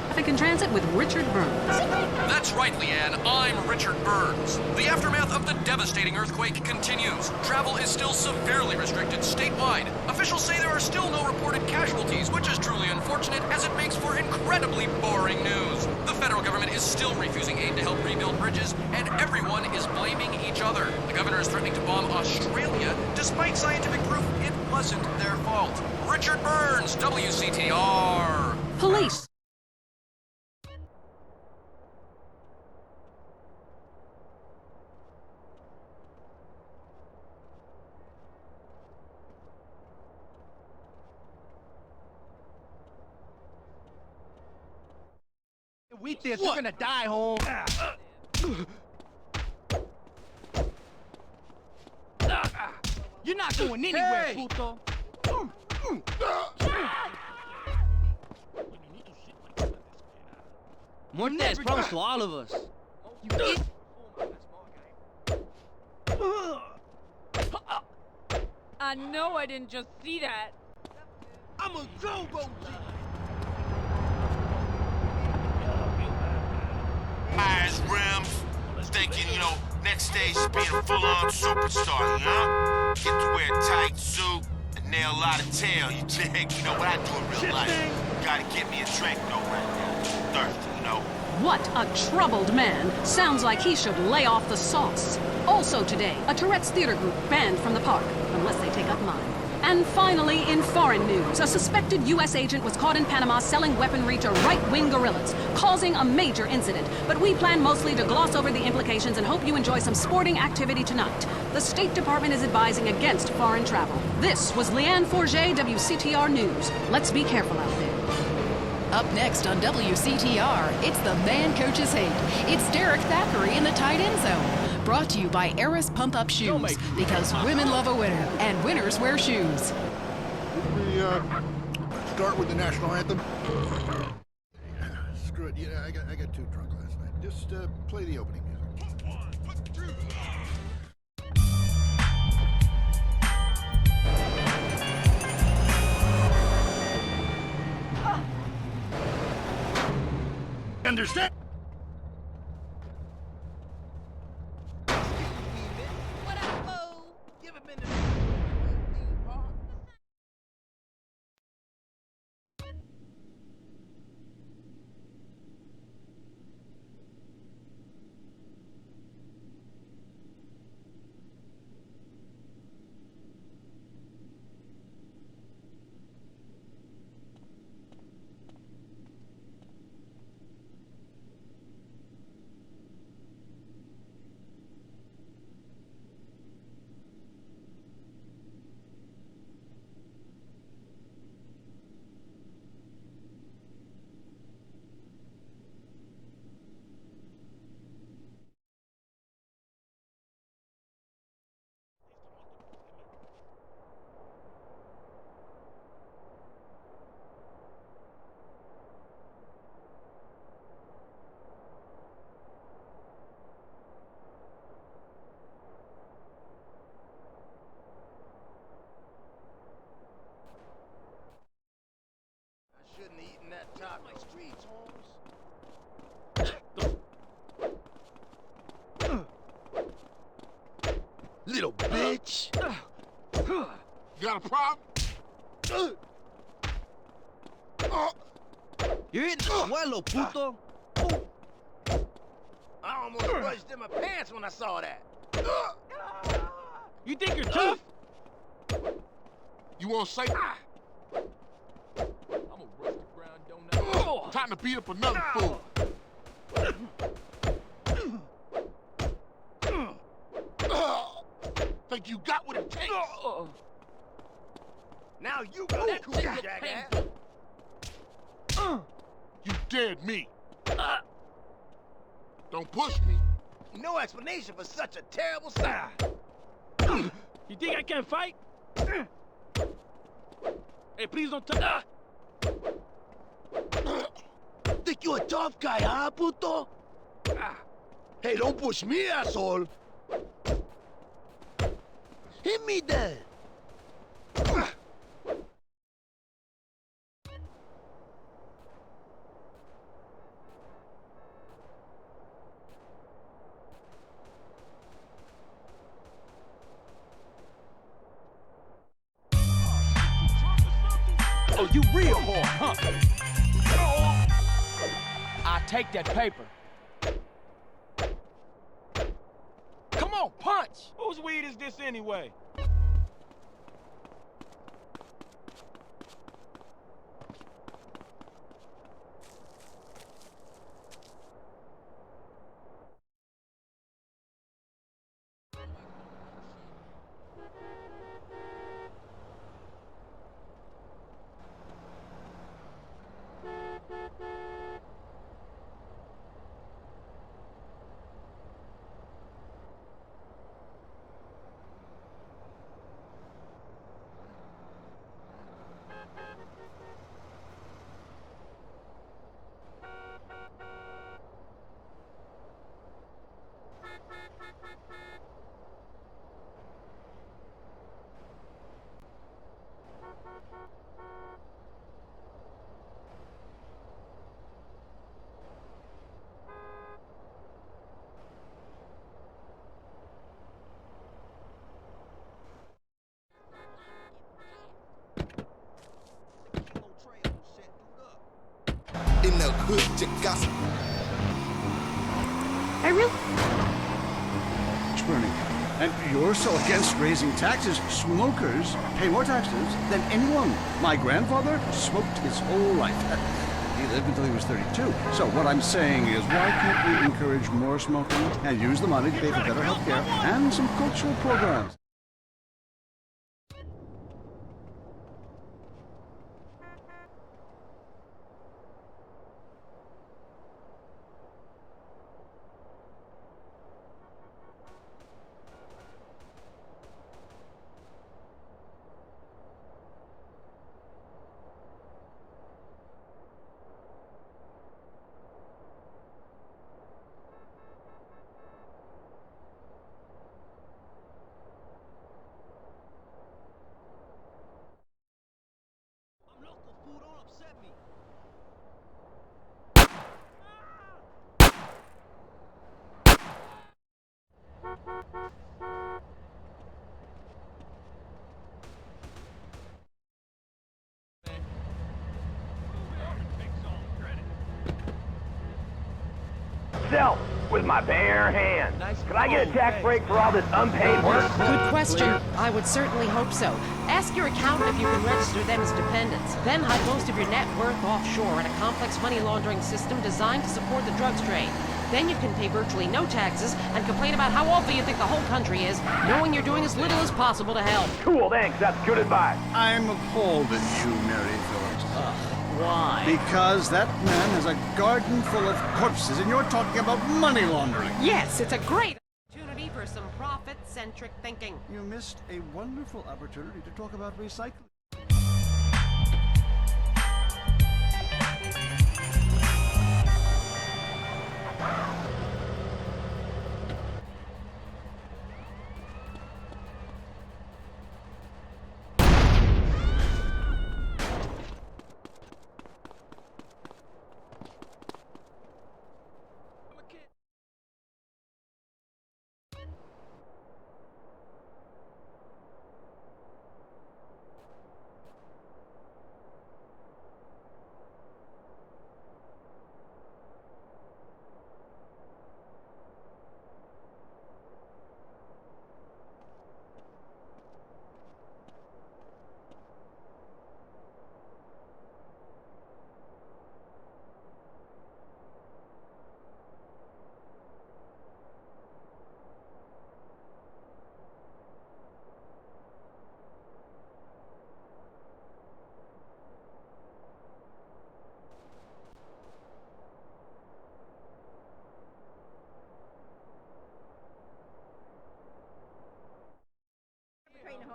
Traffic and Transit with Richard Burns. That's right, Leanne. I'm Richard Burns. The aftermath of the devastating earthquake continues. Travel is still severely restricted statewide. Officials say there are still no reported casualties, which is truly unfortunate as it makes for incredibly boring news. The federal government is still refusing aid to help rebuild bridges, and everyone is blaming each other. The governor is threatening to bomb Australia, despite scientific proof it wasn't their fault. Richard Burns, WCTR. Police. We this, we're gonna die, home. You're not going anywhere, Hey! puto. Muerte is promised to all of us. You idiot. I know I didn't just see that. I'm a go-go. Eyes, rims, thinking, next stage is being a full-on superstar, Get to wear a tight suit and nail a lot of tail, you dig? You know what I do in real life. Gotta get me a drink, though, right now. Thirsty, What a troubled man. Sounds like he should lay off the sauce. Also today, a Tourette's theater group banned from the park, unless they take up mine. And finally, in foreign news, a suspected U.S. agent was caught in Panama selling weaponry to right-wing guerrillas, causing a major incident. But we plan mostly to gloss over the implications and hope you enjoy some sporting activity tonight. The State Department is advising against foreign travel. This was Leanne Forget, WCTR News. Let's be careful out there. Up next on WCTR, it's the Man Coaches Hate. It's Derek Thackeray in the tight end zone. Brought to you by Eris Pump Up Shoes, because women love a winner, and winners wear shoes. We start with the national anthem. Screw it. Yeah, I got too drunk last night. Just play the opening music. Understand? What up, Bo? You ever been to shouldn't have eaten that top my streets, Holmes. Little bitch. Got a problem? You're hitting the suelo, puto. I almost budged in my pants when I saw that. You think you're tough? You want to say? I'm a rusty brown donut. Time to beat up another fool. Think you got what it takes? Now you got that cool, jackass. You dared me. Don't push me. No explanation for such a terrible sign. You think I can't fight? Hey, please don't touch. Think you a tough guy, huh, puto? Hey, don't push me, asshole. Hit me then. Oh, you real whore, huh? I take that paper. Come on, punch! Whose weed is this anyway? In the hood, you got I really... Burning. And you're so against raising taxes. Smokers pay more taxes than anyone. My grandfather smoked his whole life. He lived until he was 32. So what I'm saying is, why can't we encourage more smoking and use the money to pay for better health care and some cultural programs? Self with my bare hands. Could I get a tax break for all this unpaid work? Good question. I would certainly hope so. Ask your accountant if you can register them as dependents. Then hide most of your net worth offshore in a complex money laundering system designed to support the drugs trade. Then you can pay virtually no taxes and complain about how awful you think the whole country is, knowing you're doing as little as possible to help. Cool, thanks. That's good advice. I'm appalled at you, Mary Phillips. Why? Because that man has a garden full of corpses, and you're talking about money laundering. Yes, it's a great opportunity for some profit-centric thinking. You missed a wonderful opportunity to talk about recycling.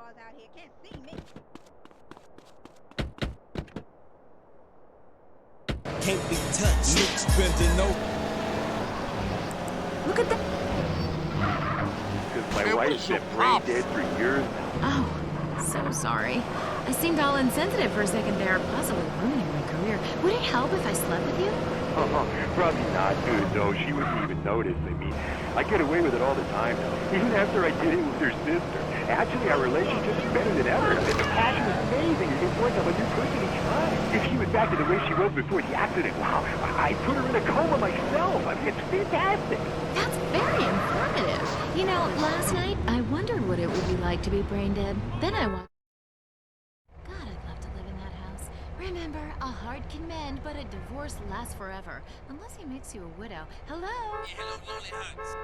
Out here can't see me. can't be touched. Looks bending over. Look at that. Because my wife's been brain dead for years now. Oh, so sorry. I seemed all insensitive for a second there, possibly ruining my career. Would it help if I slept with you? Probably not, dude. No, she wouldn't even notice. I mean, I get away with it all the time now. Even after I did it with her sister. Actually, our relationship is better than ever. The passion is amazing. You're going to have a new person each time. back to the way she was before the accident. Wow, I put her in a coma myself. I mean, it's fantastic. That's very informative. You know, last night I wondered what it would be like to be brain dead. Then I walked. God, I'd love to live in that house. Remember, a heart can mend, but a divorce lasts forever. Unless he makes you a widow. Hello? Yeah, hello, Lonely Hearts.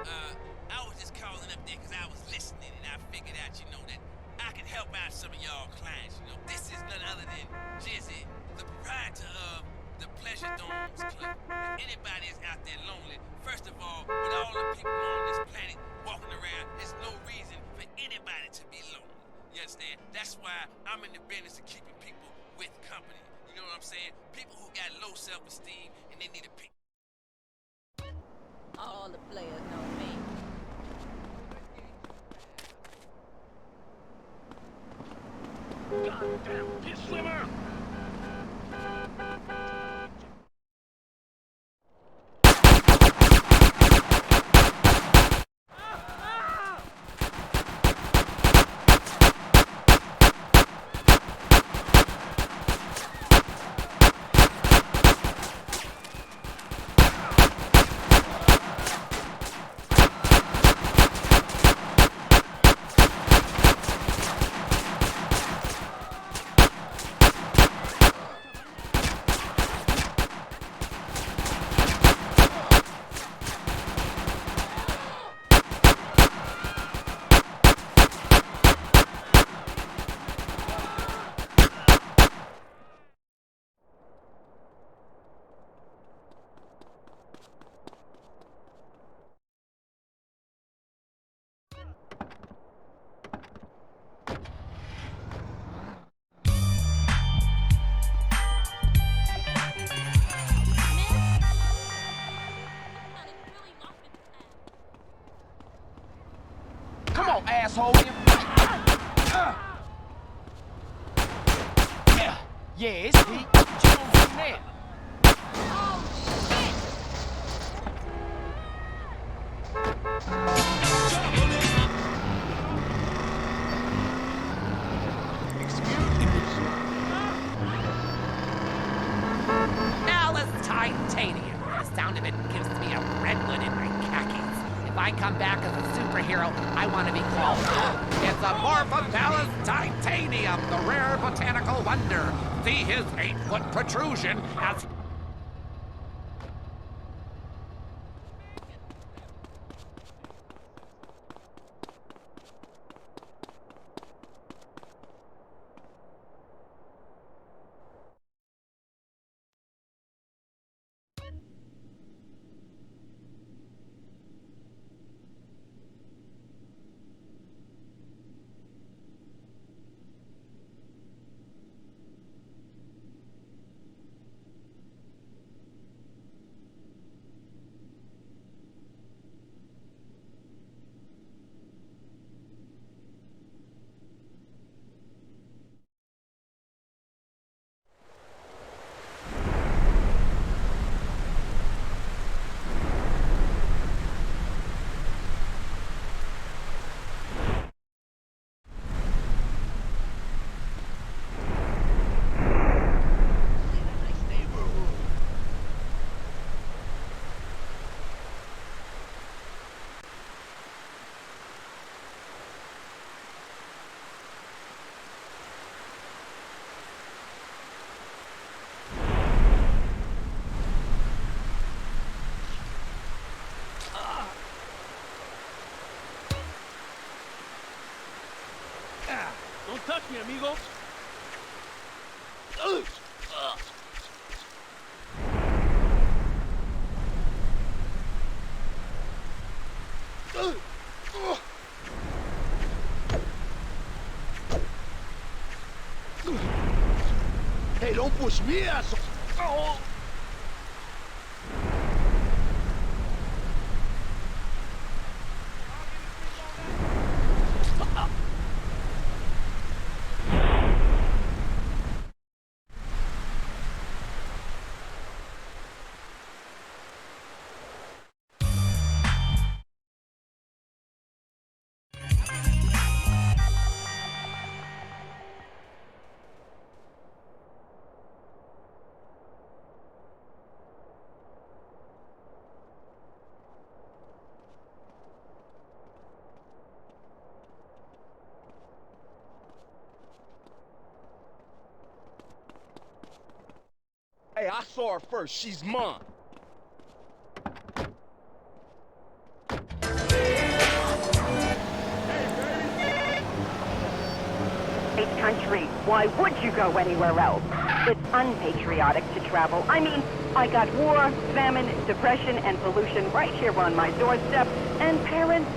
I was just calling up there because I was listening and I figured out, you know, that I could help out some of y'all clients. You know, this is none other than Jizzy, the proprietor of the Pleasure Domes Club. If anybody is out there lonely, first of all, with all the people on this planet walking around, there's no reason for anybody to be lonely. You understand? That's why I'm in the business of keeping people with company. You know what I'm saying? People who got low self-esteem and they need a pick. All the players know me. Goddamn pit slimmer! Come on, asshole! Yeah, it's Pete. What you gonna do now? Alice Titanium. The sound of it gives me a redwood in my khakis. If I come back as a superhero, I want to be called. It's Amorphophallus Titanium, the rare botanical wonder. See his 8-foot protrusion as... Don't touch me, amigo. Hey, don't push me, asshole! Oh. I saw her first. She's mine. Country. Why would you go anywhere else? It's unpatriotic to travel. I mean, I got war, famine, depression, and pollution right here on my doorstep. And parents,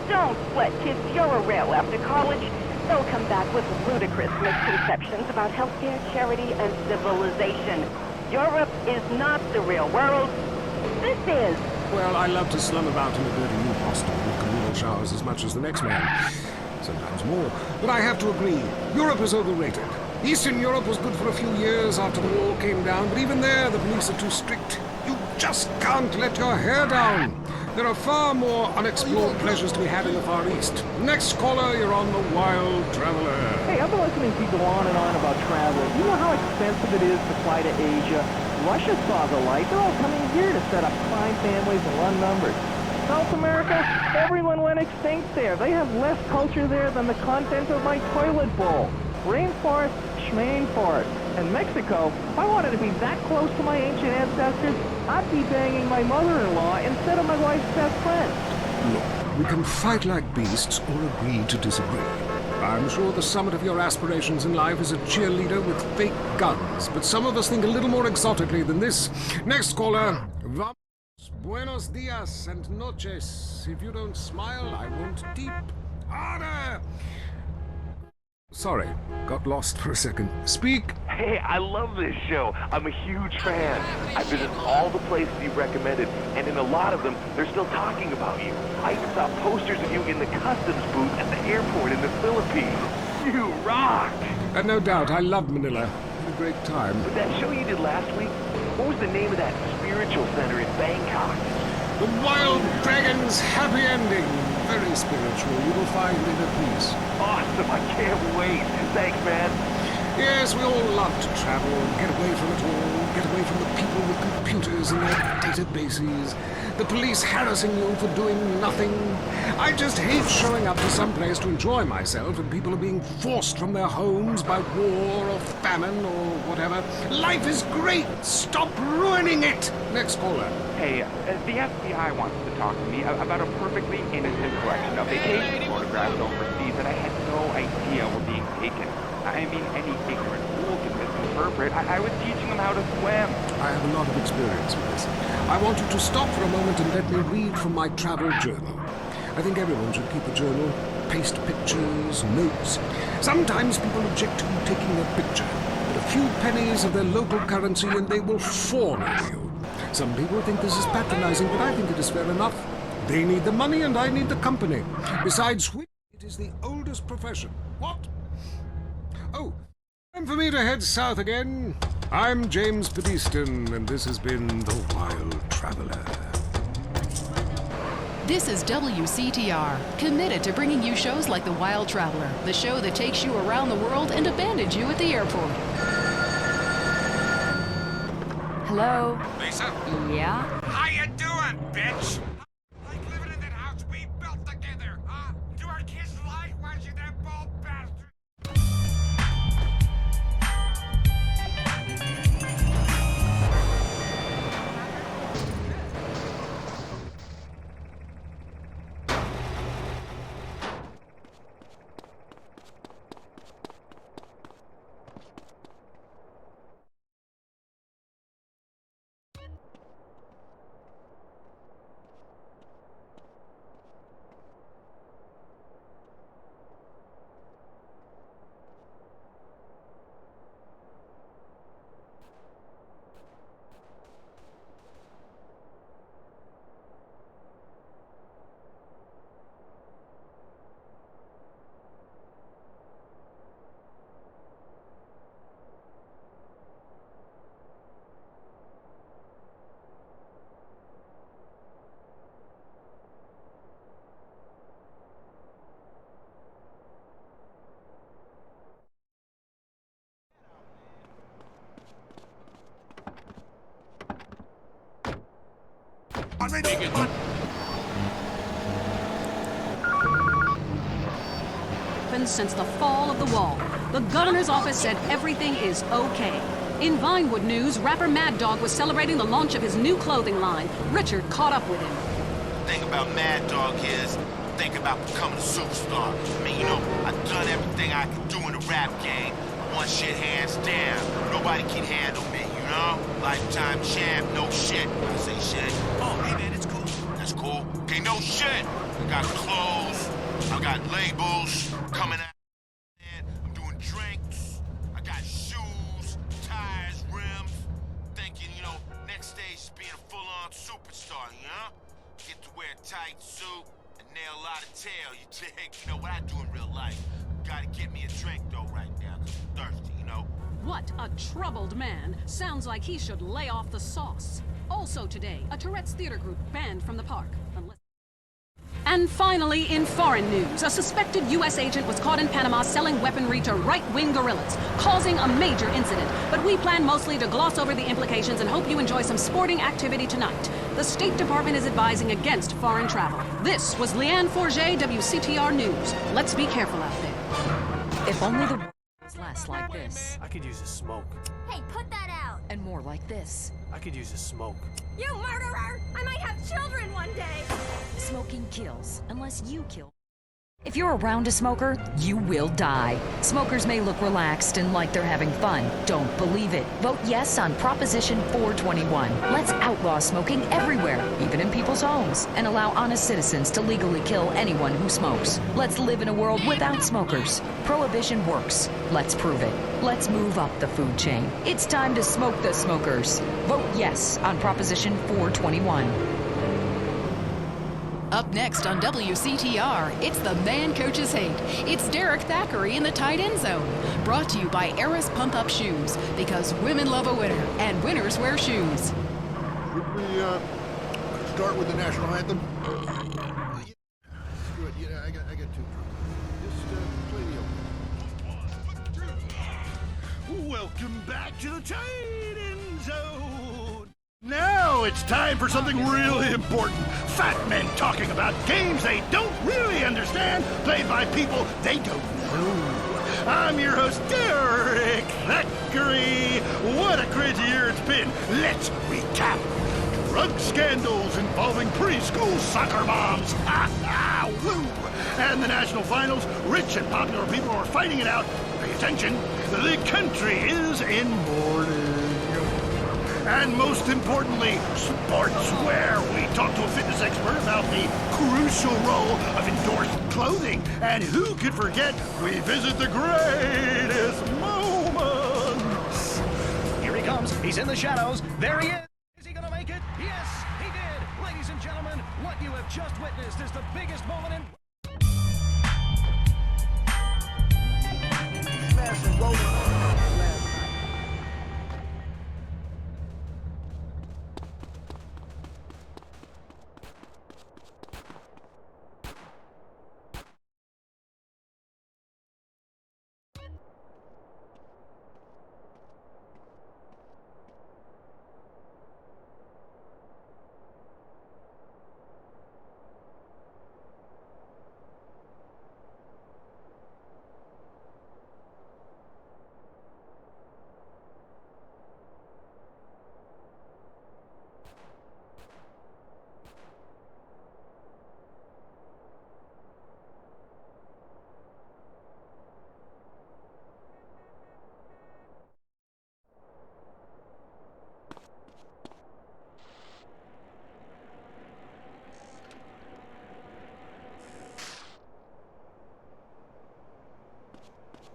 don't let kids Euro-rail after college. They'll come back with ludicrous misconceptions about healthcare, charity, and civilization. Europe is not the real world. This is. Well, I love to slum about in a dirty new hostel with communal showers as much as the next man. Sometimes more. But I have to agree, Europe is overrated. Eastern Europe was good for a few years after the wall came down, but even there the police are too strict. You just can't let your hair down. There are far more unexplored pleasures to be had in the Far East. Next caller, you're on the Wild Traveler. Hey, I've been listening to you go on and on about travel. You know how expensive it is to fly to Asia? Russia saw the light. They're all coming here to set up crime families and run numbers. South America, everyone went extinct there. They have less culture there than the content of my toilet bowl. Rainforest, schmainforest. And Mexico, if I wanted to be that close to my ancient ancestors, I'd be banging my mother-in-law instead of my wife's best friend. Look, we can fight like beasts or agree to disagree. I'm sure the summit of your aspirations in life is a cheerleader with fake guns, but some of us think a little more exotically than this. Next caller, Buenos dias and noches. If you don't smile, I won't deep. Harder! Sorry, got lost for a second. Speak. Hey, I love this show. I'm a huge fan. I visited all the places you recommended, and in a lot of them, they're still talking about you. I even saw posters of you in the customs booth at the airport in the Philippines. You rock! No doubt, I love Manila. Had a great time. But that show you did last week, what was the name of that spiritual center in Bangkok? The Wild Dragon's Happy Ending. Very spiritual. You will find inner peace. Awesome. I can't wait. Thanks, man. Yes, we all love to travel, get away from it all, get away from the people with computers and their databases, the police harassing you for doing nothing. I just hate showing up to some place to enjoy myself and people are being forced from their homes by war or famine or whatever. Life is great. Stop ruining it. Next caller. Hey, the FBI wants to talk to me about a perfectly innocent collection of vacation photographs overseas that I had no idea were being taken. I mean, any ignorant fool can misinterpret. I was teaching them how to swim. I have a lot of experience with this. I want you to stop for a moment and let me read from my travel journal. I think everyone should keep a journal. Paste pictures, notes. Sometimes people object to you taking a picture, but a few pennies of their local currency and they will fawn on you. Some people think this is patronizing, but I think it is fair enough. They need the money and I need the company. Besides which, it is the oldest profession. What? Oh, time for me to head south again. I'm James Pedeston, and this has been The Wild Traveler. This is WCTR, committed to bringing you shows like The Wild Traveler, the show that takes you around the world and abandons you at the airport. Hello? Lisa? Yeah? How you doing, bitch? Like living in that house we built together, huh? Do our kids like watching that bald bastard? Since the fall of the wall, the governor's office said everything is okay. In Vinewood news, rapper Mad Dog was celebrating the launch of his new clothing line. Richard caught up with him. The thing about Mad Dog is, think about becoming a superstar. I mean, you know, I've done everything I can do in the rap game. I won shit hands down. Nobody can handle me, you know? Lifetime champ, no shit. I say shit. Oh, hey man, it's cool. That's cool. Okay, no shit. I got clothes. I got labels coming out. I'm doing drinks. I got shoes, tires, rims. Thinking, you know, next stage is being a full-on superstar, you know? Get to wear a tight suit and nail a lot of tail, you dig? You know what I do in real life? Gotta get me a drink, though, right now, 'cause I'm thirsty, you know? What a troubled man. Sounds like he should lay off the sauce. Also today, a Tourette's theater group banned from the park. And finally, in foreign news, a suspected U.S. agent was caught in Panama selling weaponry to right-wing guerrillas, causing a major incident. But we plan mostly to gloss over the implications and hope you enjoy some sporting activity tonight. The State Department is advising against foreign travel. This was Leanne Forget, WCTR News. Let's be careful out there. If only the was less like this. I could use a smoke. Hey, put that out! And more like this. I could use a smoke. You murderer! I might have children one day! Smoking kills, unless you kill. If you're around a smoker, you will die. Smokers may look relaxed and like they're having fun. Don't believe it. Vote yes on Proposition 421. Let's outlaw smoking everywhere, even in people's homes, and allow honest citizens to legally kill anyone who smokes. Let's live in a world without smokers. Prohibition works. Let's prove it. Let's move up the food chain. It's time to smoke the smokers. Vote yes on Proposition 421. Up next on WCTR, it's the man coaches hate. It's Derek Thackeray in the tight end zone. Brought to you by Eris Pump Up Shoes, because women love a winner, and winners wear shoes. Should we start with the national anthem? Good. Yeah, I got two. Just play the opening. Welcome back to the tight end zone. Now it's time for something really important. Fat men talking about games they don't really understand, played by people they don't know. I'm your host, Derek Thackeray. What a crazy year it's been. Let's recap. Drug scandals involving preschool soccer moms. Ha ha! Woo! And the national finals, rich and popular people are fighting it out. Pay attention. The country is in mourning. And most importantly, sportswear. We talked to a fitness expert about the crucial role of endorsed clothing. And who could forget, we visit the greatest moments. Here he comes. He's in the shadows. There he is. Is he going to make it? Yes, he did. Ladies and gentlemen, what you have just witnessed is the biggest moment in...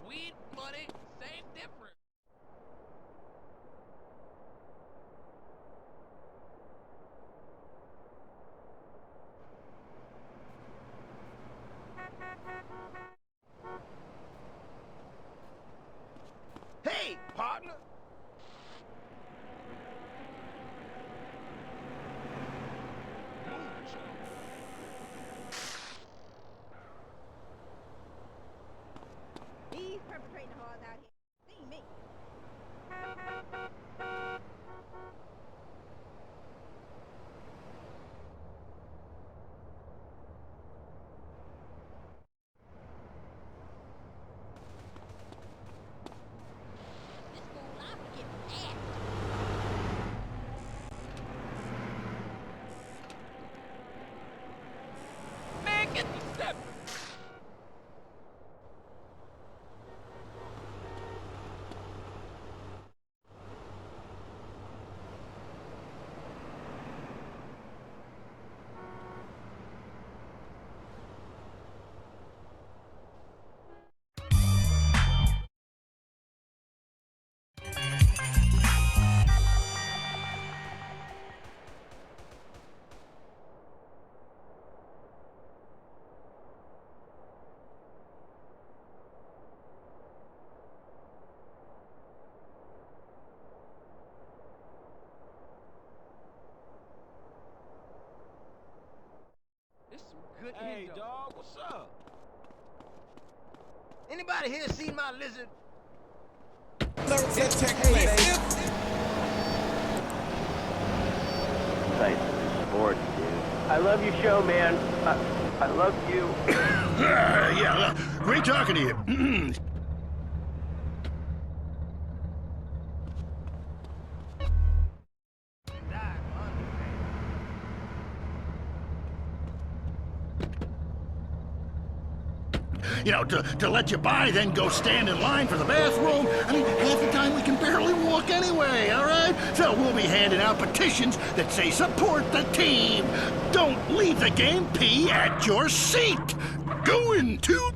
Weed, money, same difference. Hey, partner. These perpetrating whores out here see me. This fool I Anybody here seen my lizard? Let's take place. Sports, dude. I love your show, man. I love you. Yeah, great talking to you. You know, to let you by, then go stand in line for the bathroom. I mean, half the time we can barely walk anyway, all right? So we'll be handing out petitions that say support the team. Don't leave the game, pee at your seat. Going to